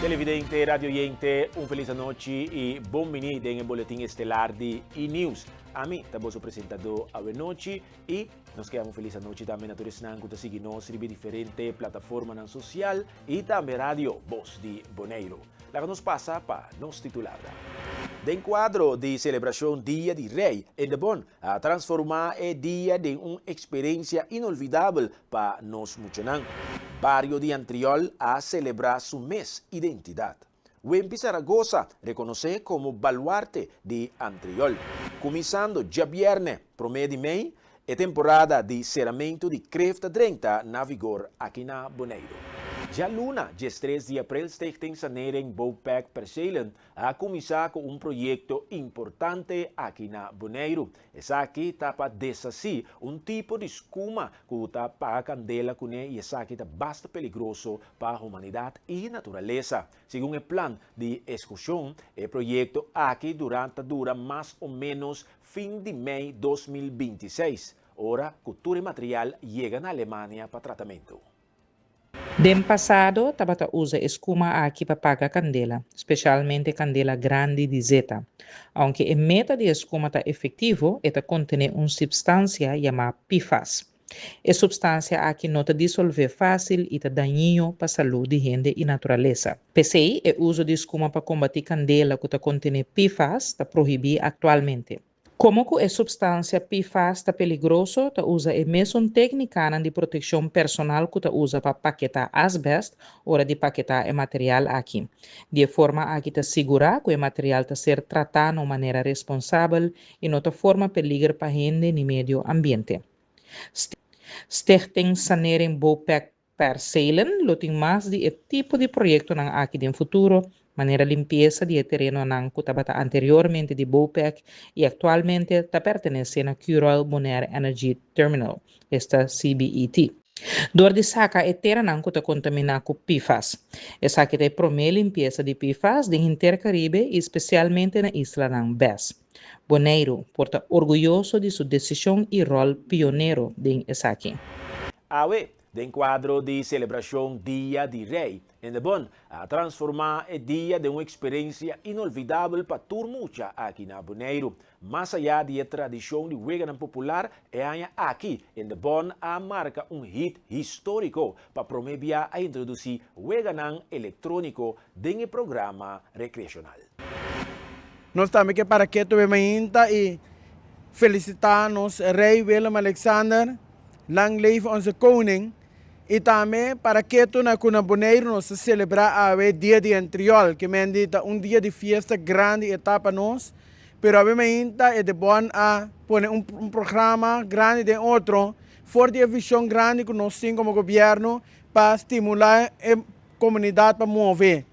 Televidente, radioyente, un feliz noche y bienvenido en el boletín estelar de E-News. A mí, también soy presentador a noche y nos quedamos feliz noche también a todos que nos siguen en diferentes plataformas sociales y también radio Voz de Bonaire. La que nos pasa para nos titular. De enquadro de celebración Dia de Rey en Debon a transformar el día de una experiencia inolvidable para nos muchanan. Barrio de Antriol a celebrar su mes identidad. Wempi Zaragoza reconoce como baluarte de Antriol. Comenzando ya viernes, promedio May, a temporada de cerramento de Crefta 30 na vigor aqui na Bonaire. Já luna, dia 3 de abril, Stichting Sanering Bouwpack Percelen a começar com um projeto importante aqui na Bonaire. Essa aqui está para desassi tipo de escuma que está para a candela com e essa aqui está bastante perigoso para a humanidade e natureza. Segundo o plano de execução, o projeto aqui dura mais ou menos fim de maio 2026. Ora, cultura e material chega na Alemanha para tratamento. Den passado, Tabata usa escuma aqui para pagar candela, especialmente candela grande de zeta. Aunque a meta de escuma está efetivo, esta contém uma substância chamada PFAS. A substância aqui não te dissolve fácil e está daninho para a saúde de gente e natureza. PCI, o uso de escuma para combater candela que contém PFAS está proibido atualmente. Como que a substância PFAS está perigoso, está usa a mesma técnica de proteção personal que está usa para paquetar asbesto ou de paquetar o material aqui. De forma aqui está segura que o material está ser tratado de maneira responsável e não está forma peligro para a gente e meio ambiente. Stichting Sanering Bouwpack Percelen tem mais de tipo de projeto aqui no futuro, maneira limpeza de terreno que estava anteriormente de Bouwpack e atualmente está pertencendo a Curol Bonaire Energy Terminal, esta CBET. Dor de saca é terreno que está contaminado com PFAS. Essa aqui é a primeira limpeza de PFAS de Intercaribe e especialmente na isla de Bess. Bonaire porta orgulhoso de sua decisão e rol pioneiro de essa aqui. De enquadro de celebração Dia de Rei, em Debon, a transformar o dia de uma experiência inolvidável para turmucha aqui na Bonaire. Mais allá de tradição de Weganan popular, aqui em Debon a marca um hit histórico para promover a introduzir Weganan eletrônico dentro do programa recreacional. Nós também que para que tu ainda e felicitar nos Rei Willem Alexander, lang leven onze koning. E também para que tu na Bonaire nós celebrar o dia de Antriol, que é um dia de festa grande etapa nós, pero obviamente é de bom a pôr um programa grande de outro, for de visão grande que nós temos como governo para estimular a comunidade para mover.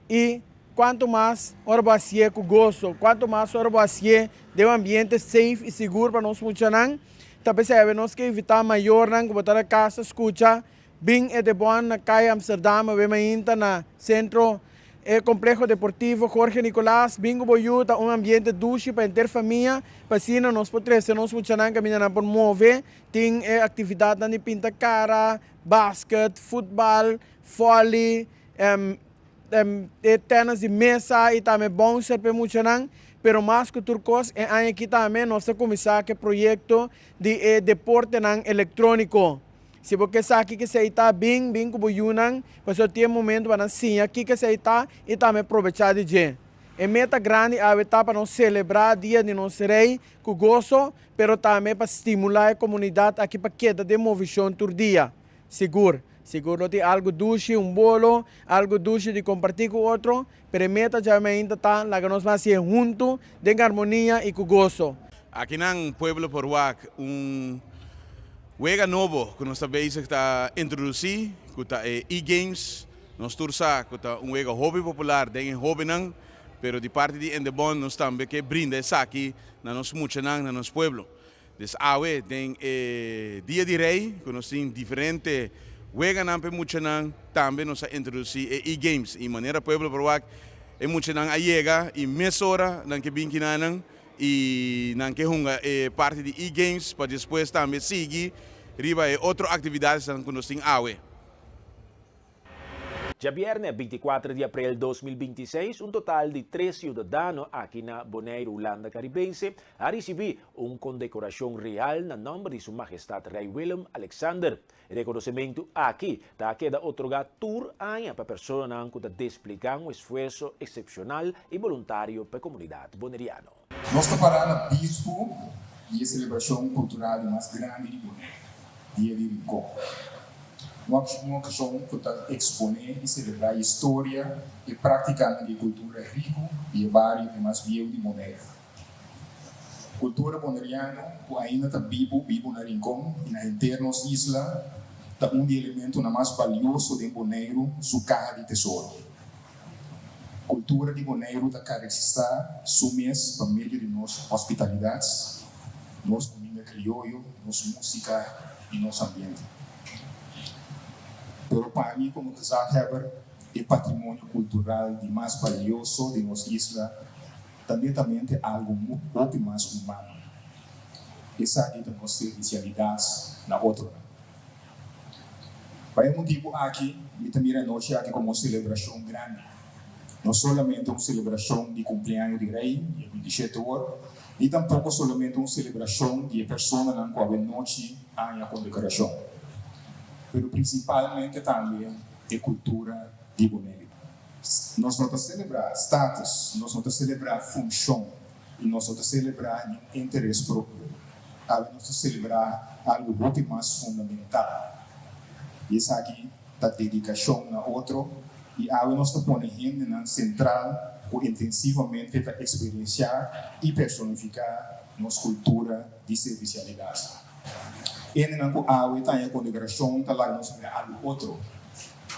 E quanto mais orbacie com gosto, quanto mais orbacie de um ambiente safe e seguro para nós funcionar, também nós que evitar maior não botar a casa escuta. Bem é de bom na caia Amsterdam, ainda na centro complexo deportivo Jorge Nicolás, bingo boiuta ambiente duche para ter família, para assim nós podemos nós funcionar caminhando por mover, tem atividade de pinta cara, basquete, futebol, vôlei, tênis de mesa e também bom ser para funcionar. Pero mais que turcos, aqui também nós começar que projeto de deporte eletrônico. Se você sabe que você está bem como Yunan, você tem momento para assim, aqui que você está e também aproveitar de gente. É meta grande a etapa para nós celebrar o dia de nosso rei com gosto, pero também para estimular a comunidade aqui para queda de movimento todo dia. Seguro tem algo doce, bolo, algo doce de compartilhar com outro, pero a meta já ainda está lá que nós vamos ser juntos, de harmonia e com gosto. Aqui no Pueblo Poruac, Juega novo que nós também está introduzir, que está e-games, nós tursa que está juego hobby popular, den hobby não, pero de parte de Endebon nós também que brinda essa aqui na nosso muchanan, na nosso pueblo. Des awe den dia de rei, que nós tem diferente juega não pe muchanan, também nós introduzir e-games, e maneira pueblo Poruac, muchanan a chega e mesora não que binkinan e não que hunga parte de e-games para depois também seguir riba outra atividade que nós temos awe. Já viernes 24 de abril de 2026, um total de 3 cidadãos aqui na Bonaire, Holanda Caribense, a receber uma condecoração real na nome de Sua Majestade Rei Willem Alexander. O reconhecimento aqui está queda otorgado por ano para pessoas que desplegam um esforço excepcional e voluntário para a comunidade boneriana. Nós estamos parando bispo e a celebração cultural mais grande de Bonaire, Dia de Rincon. Uma ocasião que está exponer e celebrar a história e praticar a agricultura rico e o barrio mais vivo de Bonaire. Cultura boneriana ainda está vivo na Rincon e na internos isla, está um dos elementos mais valiosos de Bonaire, sua carga de tesouro. Cultura de Bonaire está caracterizada sumes por meio de nossas hospitalidades, nossa comida crioulo, nossa música e nosso ambiente. Pero para mim, como casal Heber, o patrimônio cultural de mais valioso de nossa isla também é algo muito mais humano. Essa aqui tem nossas especialidades na outra. Para esse motivo aqui, me também a noite aqui como uma celebração grande. Não somente uma celebração de cumpleaños de rei, de 27 horas, e tampouco somente uma celebração de pessoas na qual a noite há a condecoração. Mas principalmente também a cultura de Bonaire. Nós não estamos celebrar status, nós não estamos celebrar função, e nós não estamos celebrar interesse próprio. Nós estamos celebrar algo muito mais fundamental. E essa aqui está dedicação na outro, e nós estamos pondo gente na central, que intensivamente para experienciar e personificar nossa cultura de servicialidade. E não que a está em condecoração está lá nós sobre algo outro,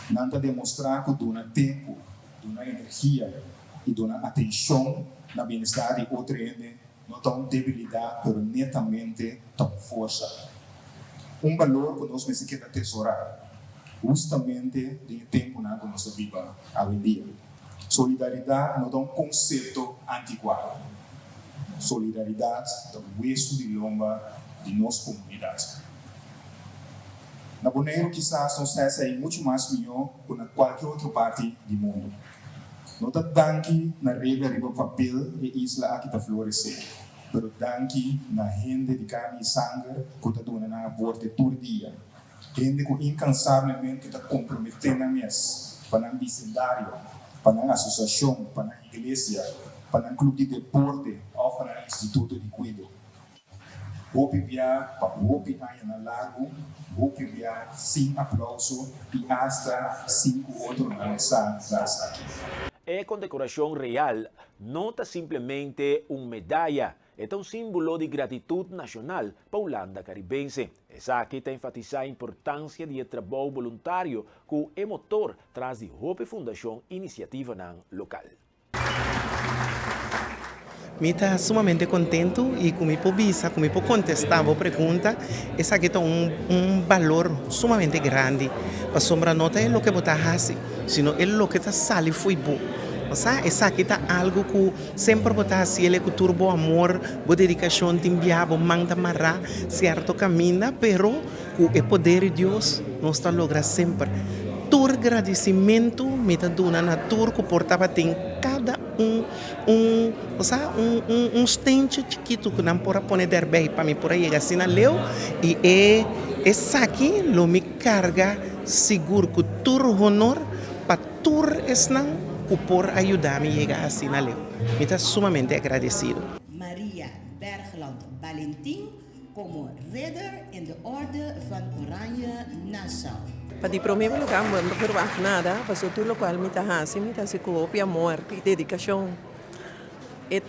não está demonstrar que dona tempo, dona energia e dona atenção na bem-estar de outro ende, não tão debilidade, mas netamente tão força. Um valor que nós precisamos tesourar, justamente de tempo na que nós vivemos hoje em dia. Solidariedade não é um conceito antiquado. Solidariedade é o hueso de lomba de nossa comunidade. Na Bonaire, quizás, nós é muito mais melhor que na qualquer outra parte do mundo. Não está danke na regra de papel e isla aqui está florescer, mas danke na gente de carne e sangue que está dando na aborto todo dia. Gente que incansavelmente está comprometendo a mesa, para um vecindário, para uma associação, para uma igreja, para um clube de deporte ou para um instituto de cuidado. Hopi via, hopi aí na largo, hopi via sem aplauso e hasta 5 outros mensagens aqui. A condecoração real não está simplesmente uma medalha, é um símbolo de gratitude nacional para a Holanda Caribense. Essa aqui está enfatizando a importância do trabalho voluntário que é motor traz de Hopi Fundação Iniciativa local. Me está sumamente contento e como eu contestar a pergunta, essa aqui tem um valor sumamente grande. A sombra não é o que você faz, sino é o que sai foi bom. Essa aqui está algo que sempre você faz, ele com turbo amor, boa dedicação, timbiabo, manda marra, certo caminho, pero com o poder de Deus, nós está logra sempre. Todo agradecimento me está dando na tour que portava tem cada um stente chiquito que não pode pôr bem para mim por aí chegar assim na leu e essa aqui lo me carga seguro que todo honor para todo esnan que por ajudar me chegar assim na leu. Me está sumamente agradecido. Maria Bergland Valentin como ridder in de orde van Oranje Nassau. Para o primeiro lugar, não verwacht nada, mas tudo o qual me está fazendo, me está se coopia amor e dedicação. É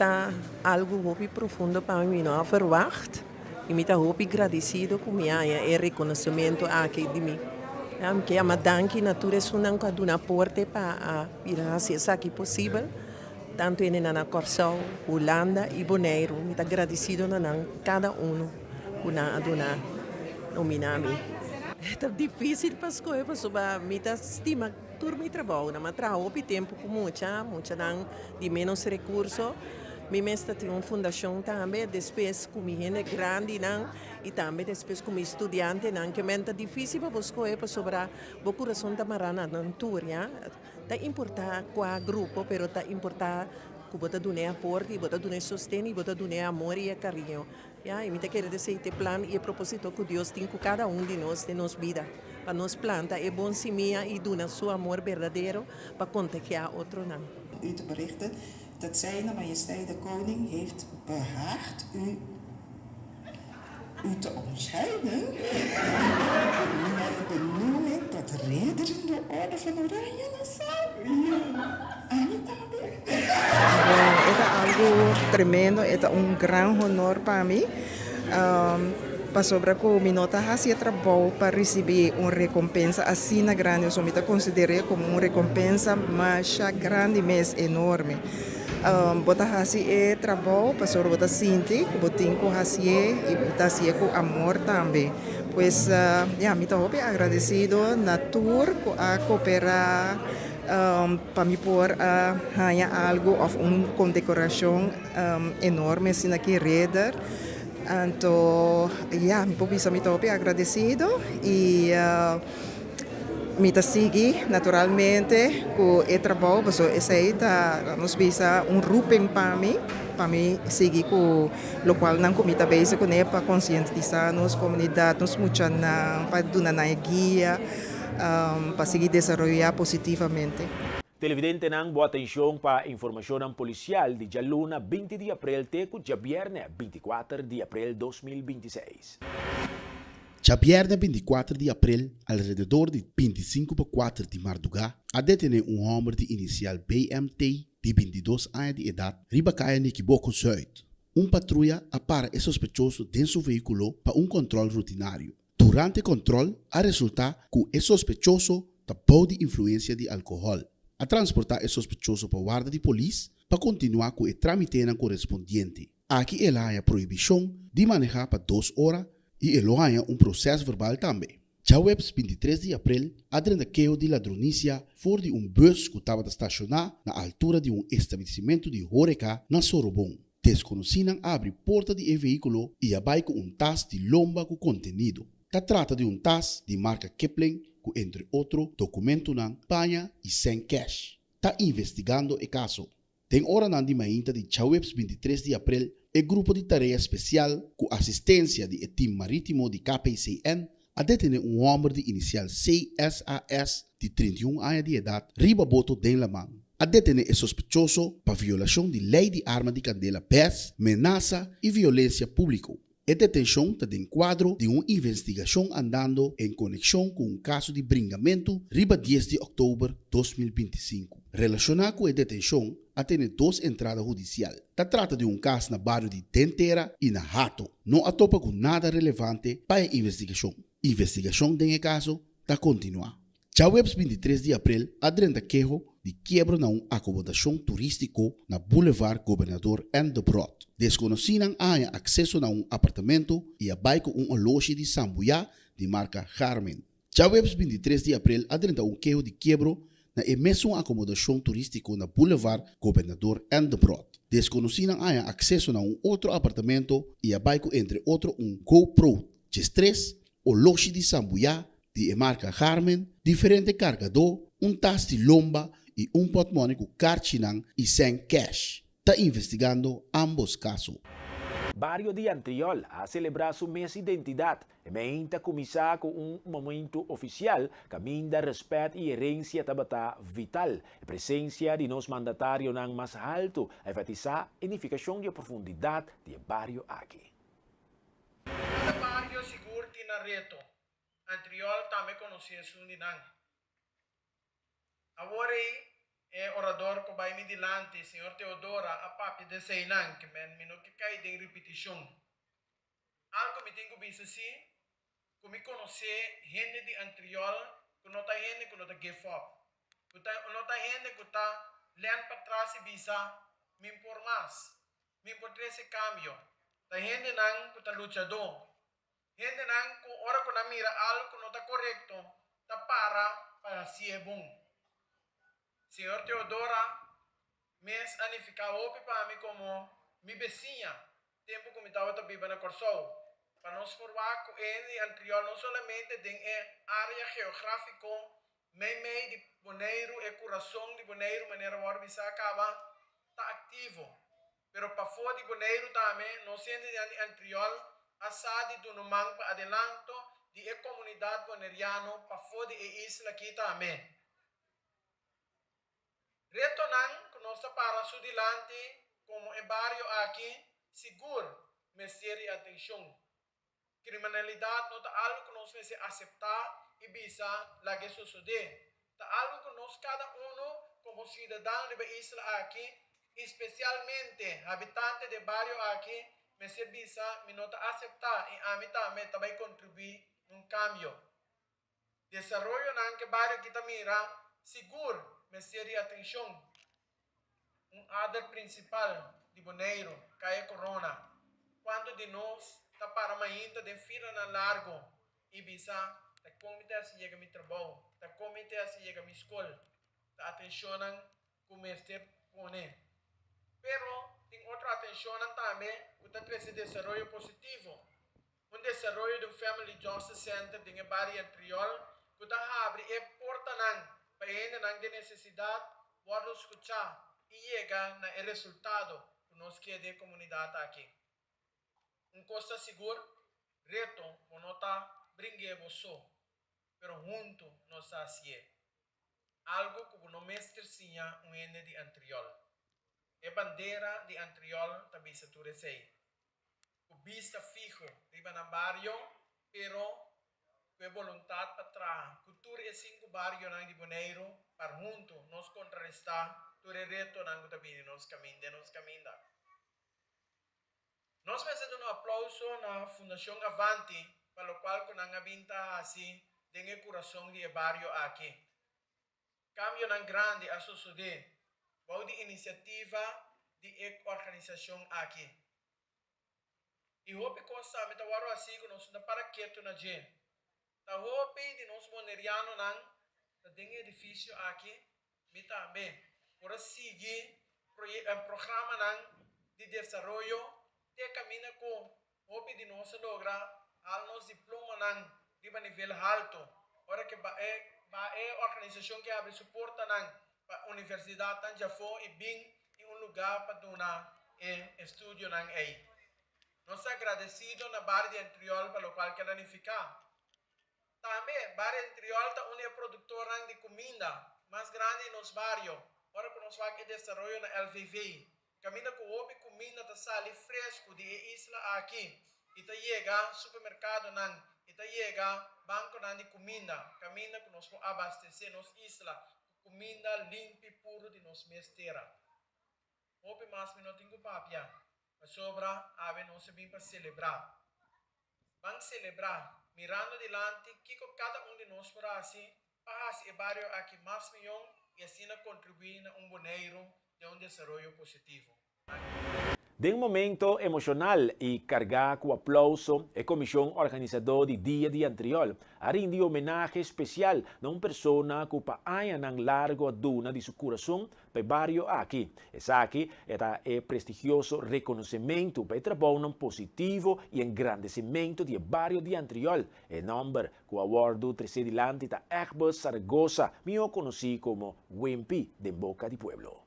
algo muito profundo para mim, não verwacht, e me está muito agradecido com minha reconhecimento aqui de mim. Que a danke natureza não que dá porte para ir a ser aqui possível, tanto na Corsão, Holanda e Bonaire. Me está agradecido a cada um que na nominar-me. É difícil para escolher, mas me estima todo meu trabalho, mas trabalho tempo com muita de menos recursos Mi mestre tem uma fundação também, depois com minha gente grande não, e também depois com estudante não, que é difícil para buscar para sobrar o coração da marana na tour, ya. Tá importar qual grupo, pero tá importar que bota donar aporte, bota donar sustento, bota donar amor e carinho. Ya, e me quer dizer este plano e propósito que Deus tem com cada de nós vida. Para nos planta é bom semia e donar seu amor verdadeiro para contagiar outro não. U te berichten dat Zijne Majesteit de Koning heeft behaagd u te omschrijven met de benoeming tot ridder in de Orde van Oranje Nassau. É algo tremendo, é gran honor para mim. Para sobre que me nota fazia trabalho para receber uma recompensa assim na grande, eu me considerei como uma recompensa mas grande, mas enorme. Bota fazer trabalho para sobre bota sentir, botinho fazer e bota fazer com amor também. Pois, me estou agradecido na tour a cooperar para me pôr ganhar algo ou uma condecoração enorme assim aqui Reder. Então, me estou agradecido e me sigo naturalmente com o trabalho, porque esse aí nos visa roeping para mim seguir com o qual não comi também se conhece para conscientizar nos comunidade, nos muitos para dar guia, para seguir desenvolver positivamente. Televidente nang boa atenção para informação policial de dia luna 20 de abril teco dia viernes 24 de abril 2026. Já viernes 24 de abril, alrededor de 25:04 de madrugada, a detener homem de inicial BMT de 22 anos de idade, ribacaia Niquiboco Zuid. Patrulha apara é sospechoso de seu veículo para controle rutinário. Durante o controle, a resulta que é sospechoso de influência de álcool. A transportar é sospechoso para a guarda de polícia para continuar com o trâmite correspondiente. Aqui ela há proibição de manejar para 2 horas e ela há processo verbal também. Já o 23 de abril, a queixa de ladronícia for de bus que estava estacionado na altura de estabelecimento de Horeca na Sorobon. Desconhecidos abre porta de veículo e abai com tas de lomba com contenido. Trata de tas de marca Kipling que, entre outros, documento não panha e sem cash. Está investigando o caso. Tem hora não de mainta de Chaueps 23 de abril, o grupo de tarefa especial com assistência do time marítimo de KPCN a detener homem de inicial CSAS de 31 anos de idade, riba boto de la mão. A detener é sospechoso para violação de lei de arma de candela PES, ameaça e violência pública. A detenção está em quadro de uma investigação andando em conexão com caso de bringamento riba 10 de outubro de 2025. Relacionado com a detenção, a tem 2 entradas judiciais. Trata de caso na bairro de Tentera e na Hato. Não atopa com nada relevante para a investigação. Investigação desse caso está continua. Já o 23 de abril, a queixa de quebra na acomodação turística na Boulevard Governador N. de Brot. Desconhecidos há acesso a apartamento e a bairro com loja de Sambuya de marca Carmen. Já o 23 de abril, a queixa de quebra na mesma acomodação turística na Boulevard Governador N. de Brot. Desconhecidos há acesso a outro apartamento e a bairro entre outros GoPro G3 ou loja de Sambuya de marca Carmen, diferente cargador, tas de lomba e portmónei com cartinang e sem cash. Está investigando ambos casos. Barrio de Antriol a celebrar su mês de identidade e meinta começar com momento oficial caminho de respeito e herência tabata vital. A presença de nos mandatário nang mais alto a enfatizar a unificação e a profundidade do barrio aqui. Cada barrio seguro tem reto. Antriol também conhece o Ninang. Agora orador que vai me dilante, senhor Teodora, a papi de Seinang, que me não que cai de repetição. Algo me tenho que dizer assim, que me conhecer gente de Antriol, que não tá gente que não tá give up. Que não tá gente que tá lendo para trás e bisa, me impor mais, me impor esse cambio. Tá gente nang que tá luchador. Gente nang que ora que na mira algo que não tá correto, tá para ser bom. Senhor Teodora, Mes anificar hopi para mim como mi vizinha, tempo que me estava vivendo na Corsou. Para nós formar com ele anterior, não somente em área geográfica, meio de Bonaire e coração de Bonaire, maneira que bisa acaba tá ativo. Pero para fora de Bonaire também, nós sendo de anterior, assade do nomang para adelanto de a comunidade boneriana para fora de isla aqui também. Retornando que nós para sudilante, como em barrio aqui, seguro, merece atenção. Criminalidade não é algo que nós devemos aceitar e bisa lá que suceder. É algo que nós cada como cidadão de isla aqui, especialmente habitante de barrio aqui, me bisa me não aceitar e a mim também vai contribuir um cambio. Desarrollo nan que barrio kita mira, seguro, me seria atenção. Adar principal de Bonaire, que é Corona. Quando de nós está para mainta de fila na largo e bisa, tá comitê se chega mi trabalho, tá comitê se chega mi escola, tá atencionam como este pone. Pero tem outra atenção também, o tá esse desenvolvimento positivo. Desenvolvimento de Family Justice Center de barrio anterior, que tá abre e porta nan para ele nan de necessidade, pode escutar e chegar na resultado que nós quer de comunidade aqui. Costa seguro, reto, monota brinque você, pero junto nós assim. Algo que não mestre sinha ende de anterior. E bandeira de anterior também se turesei. O vista fijo riba na barrio, pero com vontade para trás. Cultura e 5 barrio na de Bonaire, para junto nós contrarrestar todo reto na também nós caminha. Nós fazemos um aplauso na Fundação Avanti, para o qual nós abinta assim, de coração de barrio aqui. Cambio nan grande a suceder, vou de iniciativa de organização aqui. E hope costa me tawaro assim que nós não para quieto na gente. Ta hope de nós boneriano nan, ta dengue edifício aqui, me também. Por seguir programa nan de desenvolvimento te camina com hope de nós logra al nos diploma nan de nível alto. Ora que é organização que abre suporta nan para universidade tan já foi e bem em lugar para donar estudo nan aí. Nós agradecido na barra anterior pelo qual quer ficar. Também barra anterior está uma produtora de comida mais grande nos barrios. Ora que nós vamos desenvolver na LVV. Camina com o comida tá sali fresco de isla aqui. E tá chega supermercado nan, e tá chega banco nan de comida. Camina que nós vamos abastecer nos isla com comida limpa e puro de nos mestera. Hope mais minutinho com papia. A sobra ave não se vem para celebrar. Vamos celebrar, mirando dilante que cada de nós por assim, para esse barrio aqui mais milhão e assim contribuir a Bonaire de desenvolvimento positivo. De um momento emocional e cargado com aplauso, a comissão organizadora do dia de anterior rende homenagem especial a uma pessoa que paia nang largo duna de seu coração para o barrio aqui. Essa aqui é prestigioso reconhecimento para o trabalho positivo e engrandecimento do barrio de anterior. O nome que o awardo trecede dilante da Egbert Zaragoza, eu conheci como Wimpy de Boca de Pueblo.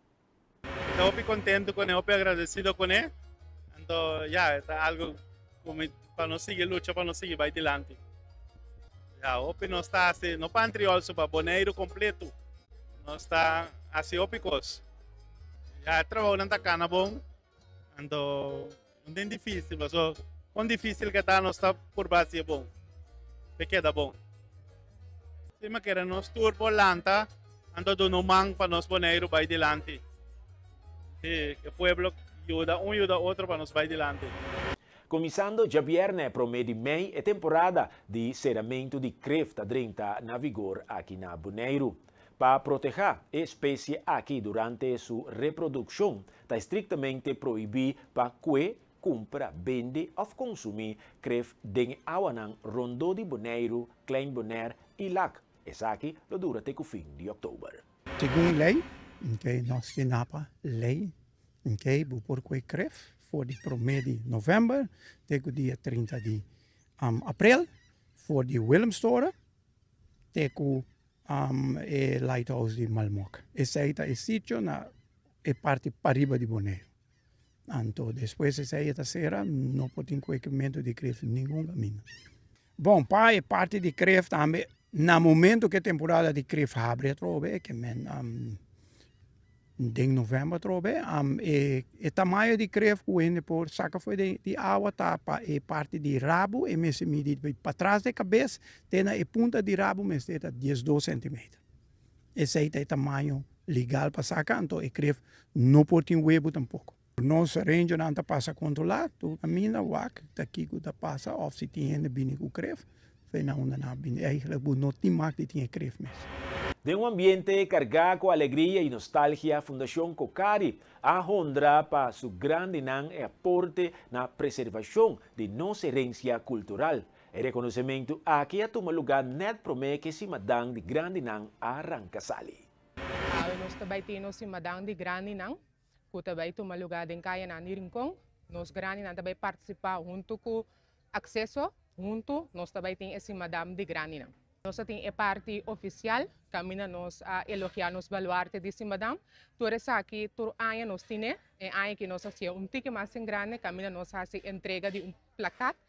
Estoy contento con él, estoy agradecido con él. Entonces, ya, es algo como para no seguir lucha, para no seguir para adelante. Ya, hoy no está así, no para anterior, para Bonaire completo. No está así ópicos. Ya, trabajo en esta cana bom. Entonces, não é difícil, mas quão difícil que está, não está por base bom. Queda bom. Se me quer nos tour por lanta, ando do no mang para nos Bonaire para adelante. Sí, que o pueblo ajuda outro para nos vai adiante. Começando já viernes pro mês de maio, a temporada de ceramento de crefta drenta na vigor aqui na Bonaire. Para proteger a espécie aqui durante sua reprodução, está estritamente proibido para que compra, vende ou consumir crefta de awanang Rondo de Bonaire, Klein Bonaire e Lac. Essa aqui lo dura até o fim de outubro. Segundo lei, Okay, nós tinapa lei, okay, por que cref voor die promedio de november, tegen dia 30 de april, voor die Willemstoren, tegen Lighthouse de Malmoc. Esse aí é sítio na parte pariba de Bonaire. Então, depois essa aí sera, não pode ter equipamento de cref nenhum caminho. Bom, para a parte de cref também, no momento que a temporada de cref abre, trobe, que em novembro trobe, o tamanho de cref que por saca foi de água tapa e parte de rabo e me se medir para trás da cabeça, tem a ponta de rabo mas tem 12 centímetros. Esse aí é o tamanho legal para sacar, então o cref não pode ter huevo tampouco. Nosso ranger não passa a controlar, tu caminha, wak, daqui que passa, ou se tem bem com cref, foi na onda na bem, eigenlijk não tem mais de ter cref mesmo. De um ambiente cargado com alegria e nostalgia, a Fundação Cocari ahondra para seu grande aporte na preservação de nossa herência cultural. O reconhecimento aqui toma lugar net promete que se madang de grande arranca sali. Nós também temos se madang de grande que também toma lugar em Kaya na Rincon. Nós grande também participar junto com acesso, junto nós também temos esse madame de grande Nós temos a parte oficial, camina nós a elogiar nos baluarte de madame. Tudo aqui, tudo aí nós temos, e aí que nós fazemos tique mais grande, camina nós a entrega de placate.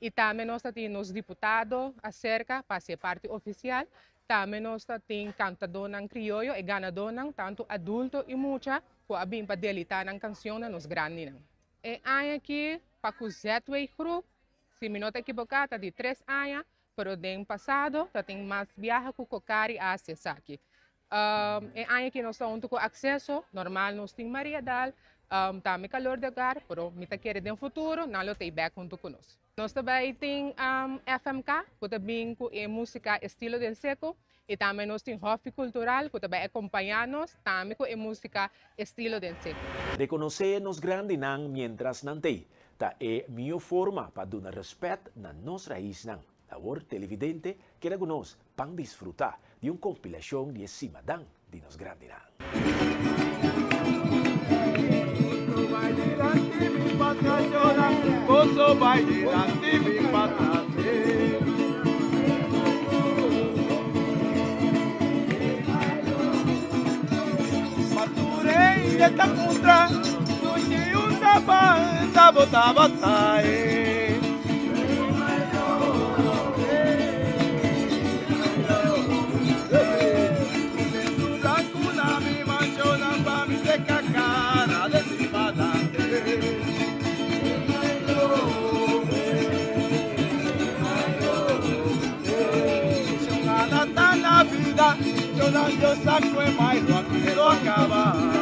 E também nós temos deputados acerca para ser parte oficial. Também nós temos cantador ng criollo e ganador ng tanto adulto e mucha, que abim para delitar ng canção nos grandes. E aí aqui, para que o Zetway Group, se me não equivocada, de 3 anos, pero den passado, tem mais viaja com Cocari a Sesaki. E aí que nós estamos com acesso, normal nós temos variedade, também calor de lugar, pero me quer no futuro, não lo tem back junto conosco. Nós também temos FMK, que também com música estilo del seco, e também nós temos Hoffi Cultural, que também acompanha-nos, também com música estilo del seco. Reconhecer nos grandes mientras nantei, ta é minha forma para dar respeito na nossa raiz Agora, televidente, queda conosco para desfrutar de uma compilação de Simadang de nos grandes Maturei esta contra, sushi usa banda, botava sair. Yo saco el maíz, lo quiero acabar.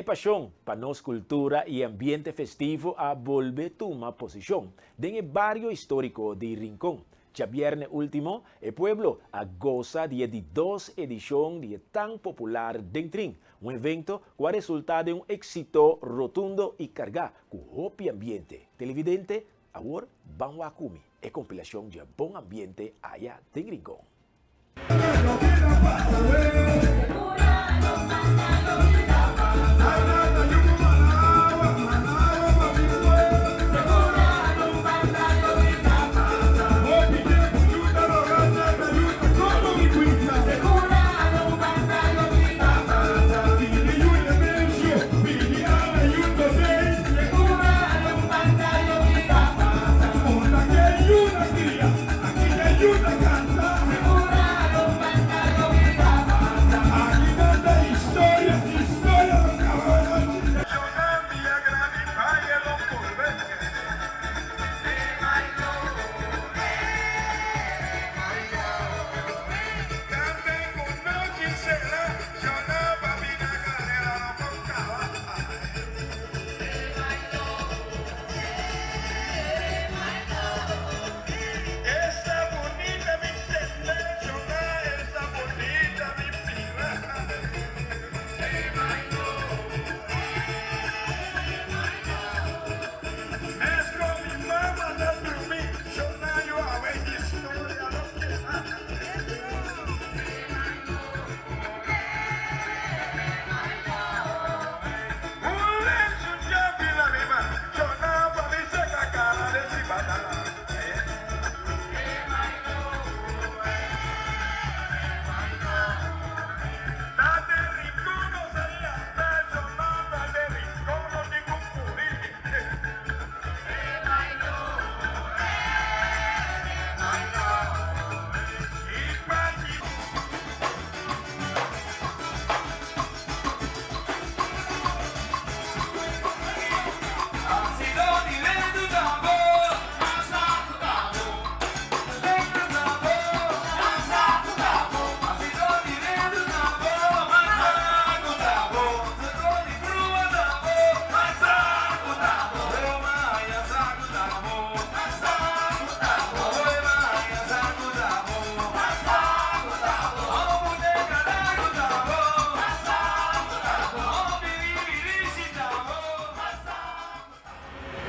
paixão para nossa cultura e ambiente festivo a volver tomar posição dentro do barrio histórico de Rincón. Ya viernes último, el pueblo goza de 2 edición de tan popular Dentrin, un evento que ha resultado de un éxito rotundo y cargado con hopi ambiente. Televidente, ahora vamos a Kumi, es compilación de buen ambiente allá en Rincón.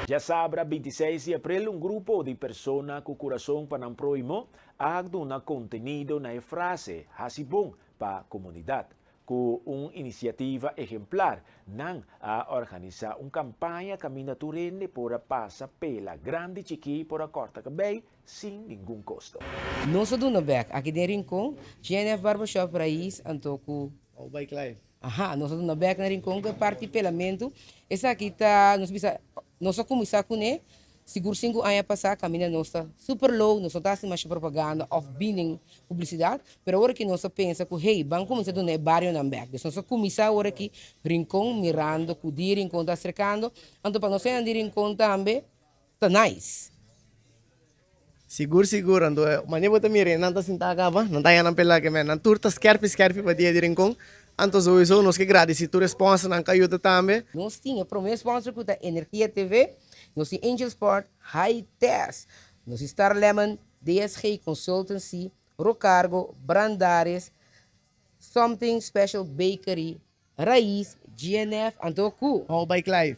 Ya sabra, 26 de abril, un grupo de personas con corazón para un prójimo ha dado contenido na frase así bom para comunidad, con una iniciativa ejemplar, nan a organizar una campaña caminaturene por pasar pela grande chiqui por a corta cabelo sin ningún costo. Nós do back aqui de Rincón, GNF Barbershop Raiz, Antoco. O Bike Life. Aha, nós do back na Rincón, que parte pelamento. Essa aqui tá, nós começar com né, seguro 5 anos passar, caminha nossa super low, nós tá assim mais propaganda, of binding publicidade, pero agora que nós pensa que hey, vamos começar do né barrio na back, nós começar agora que Rincón mirando, com de Rincón tá cercando, então para nós ir de Rincón também, tá nice. Seguro, ando. Mani bota mire, nanta sinta acaba, não tá yan pela que men, nanturta skerpi para dia de Rincón. Anto sowieso, nós que agradecemos a tua resposta, não caiu também. Nós tínhamos primeiro sponsor que é Energia TV, nós tínhamos Angel Sport, High Test, nós Star Lemon, DSG Consultancy, Rocargo, Brandares, Something Special Bakery, Raiz, GNF, Anto Ku. All Bike Life.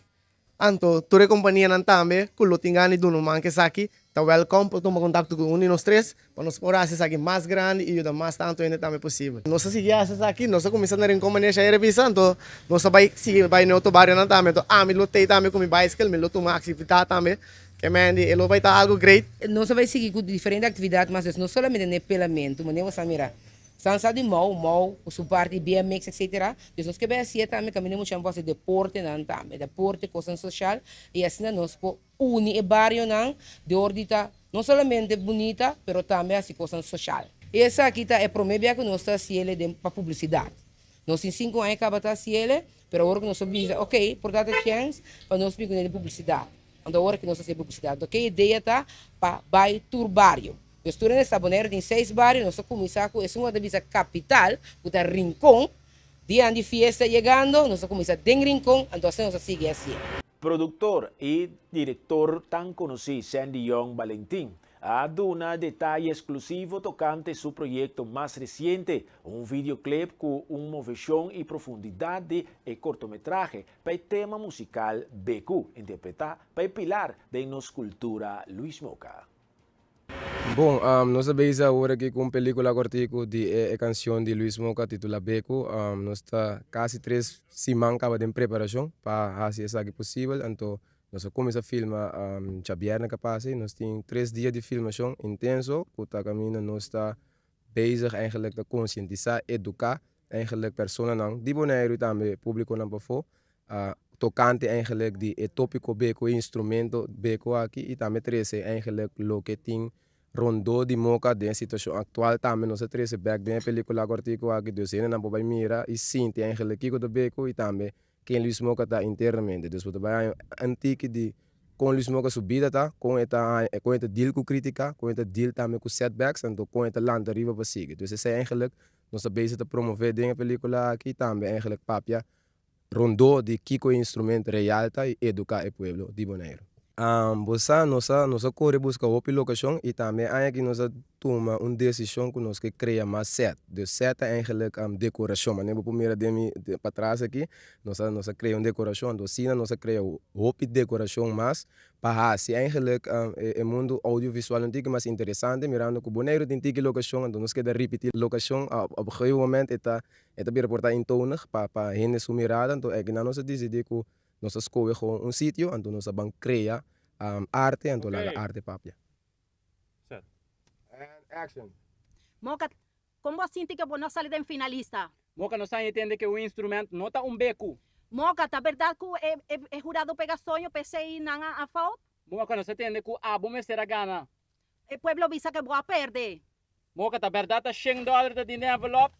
Anto, tua companhia não também, kulo tingani do não manque aqui. Tá welcome para tomar contato com um de nós três, para nos poder acessar mais grande e ajudar mais tanto ainda também possível. Nós seguir acessar aqui, nós começamos a recomendar a revista, então nós vai seguir vai no outro bairro não também, então me lutei também com minha bicycle, me luto uma atividade também, que mande, ele vai estar algo great. Nós vai seguir com diferentes atividades, mas não somente no pelamento, mas nós mira. Sansa de mau, su parte BMX, etc. Então, nós queremos assim também, caminhamos chamamos de deporte, não também, deporte, coisa social, e assim nós podemos unir o bairro de ordem não somente bonita, mas também assim coisa social. E essa aqui é a primeira que nós estamos fazendo para publicidade. Nós em 5 anos acabamos fazendo, mas agora que nós sabemos, ok, portanto, chance para nós fazer publicidade. Então, agora que nós fazemos publicidade, ok, a ideia está para o bairro. Eu estou nessa Saboneiro, tem 6 bairros, nós começamos com uma divisa capital, que é Rincón, Día de fiesta llegando, nos comienza en rincón, entonces nos sigue así. Productor y director tan conocido Sandy Young Valentín ha dado un detalle exclusivo tocante su proyecto más reciente, un videoclip con una moción y profundidad de cortometraje para el tema musical BQ, interpretar para el pilar de nuestra cultura Luis Moca. Bom, nós estamos agora aqui com uma película cortico de canção de Luis Moca, titulada Beco. Nós está quase 3 semanas de preparação para fazer isso aqui possível. Então, nós começamos a filmar Xavier na capaz. Nós temos 3 dias de filmação intenso. Puta caminho, nós está bezig eigenlijk te conscientizar, educar eigenlijk personen não. Die bonaire também público não para tocante eigenlijk die tópico Beco instrumento Beco aqui e também trece eigenlijk lo que tem rondou de Moca de situação atual também nós trece back de película cortico aqui de cena não pode mira e sim tem eigenlijk kiko do Beco e também quem Luis Moca tá internamente dus wat bij antigo de com Luis Moca subida tá com esta deal com crítica com esta deal também com setbacks então com esta land arriba para seguir dus é eigenlijk nós bezig te promover de película aqui também eigenlijk papia rondou de kiko instrumento real tá e educar o pueblo de Bonaire. Nossa corre busca outra locação e também aqui nós toma uma decisão que nós que cria mais set. De set é eigenlijk decoração, mas nem vou primeiro para trás aqui, nós cria uma decoração, então sim nós cria outra decoração mais para se eigenlijk o mundo audiovisual não tem mais interessante, mirando que Bonaire tem que locação, então nós quer repetir locação op een gegeven moment eta weer portar eentonig para gente sua mirada, então é que nós decidir que nós escolhemos um sítio onde nós vamos criar arte, então okay. A arte papia. Set. And action. Moca, como assim que você não sai de finalista? Moca, não sai entende que o instrumento não está beco. Moca, tá verdade que é jurado pega sonho, PCI não a falta? Moca, não se entende que a bom será gana. O pueblo visa que vou perder. Moca, tá verdade, tá $100 de envelope.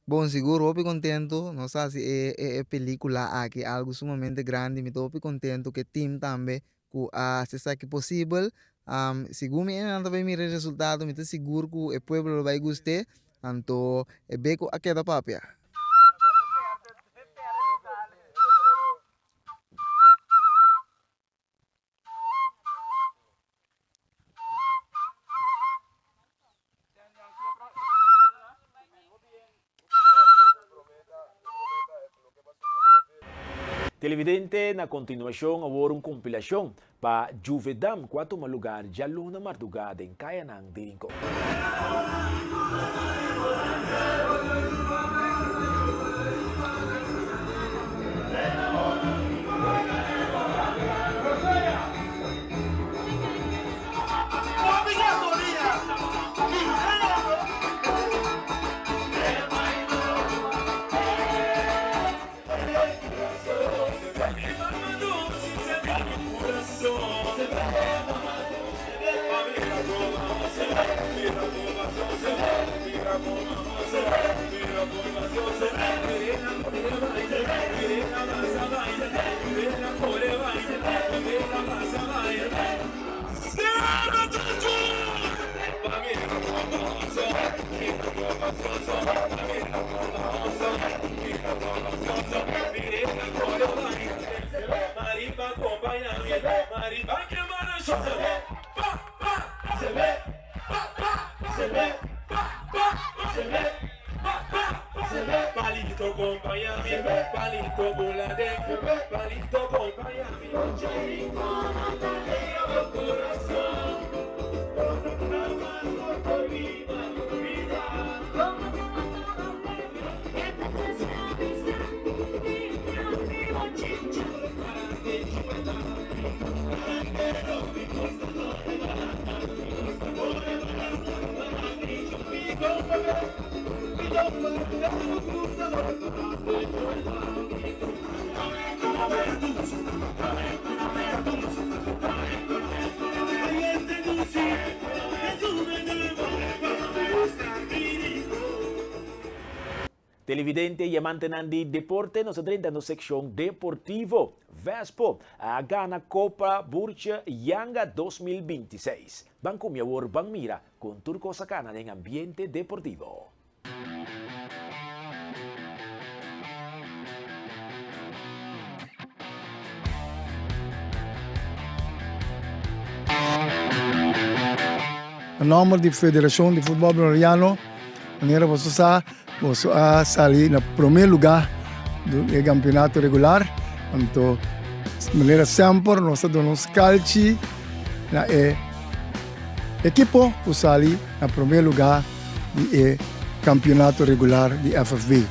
Bom, seguro, eu estou contento, não sei se é película aqui, algo sumamente grande, me estou contento que o time também, que se aqui possível, seguro me ainda vai mirar resultado, me estou seguro que o povo vai gostar, então é bem que aqui da papia. Televidente, na continuação, agora uma compilação para Juvedam, que toma lugar já luna madrugada em Kayanang, Dirinco. Palito acompañame, palito volante, palito acompañame. Corazón, Televidente e amante de deporte, nós entramos na secção deportivo. Vespo, a Gana Copa Burcha Yanga 2026. Banco Miawor Bangmira, com Turco Sacana em ambiente deportivo. o nome da Federação de Futebol Brasileiro, maneira você sair no primeiro lugar do campeonato regular. Então, de maneira sempre, nós damos calci na equipe que sai no primeiro lugar do campeonato regular de FFB.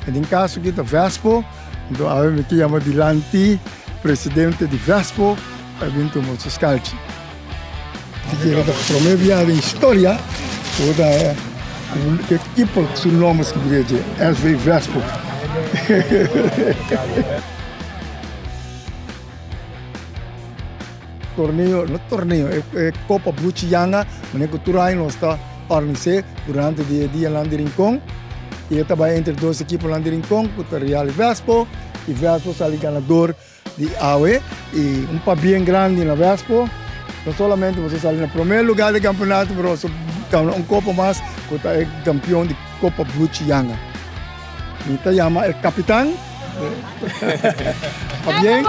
E em caso que a Vespo, então a gente que chama de Lanti, presidente de Vespo, a gente tomamos calci. Que é a primeira viagem história, toda a equipe que o nome se diz SV Vespo. Torneio é Copa Brucianga, mas que Turai nós está organizando durante o dia lá de Rincon. E também entre duas equipes lá de Rincon, que é Real e Vespo. E Vespo sai ganhador de AUE e bem grande na Vespo. Não somente você sai no primeiro lugar do campeonato, mas você ganha Copa mais, que é campeão de Copa Brucianga. E chama o capitão. Bem,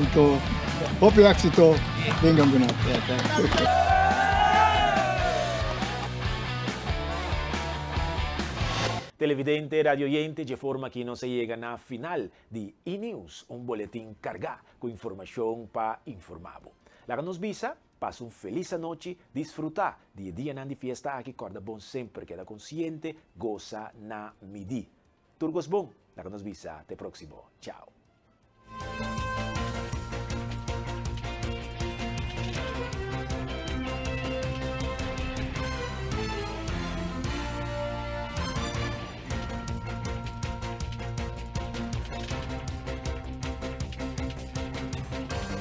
então, bom éxito no campeonato. Televidente, radio oyente, de forma que no se llega a final de E-News, un boletín cargado con información para informar. La que nos visa, pasa un feliz noche, disfruta de día de fiesta aquí, corda bon siempre, queda consciente, goza na midi. Turgos bon, la que nos visa, te próximo, chao.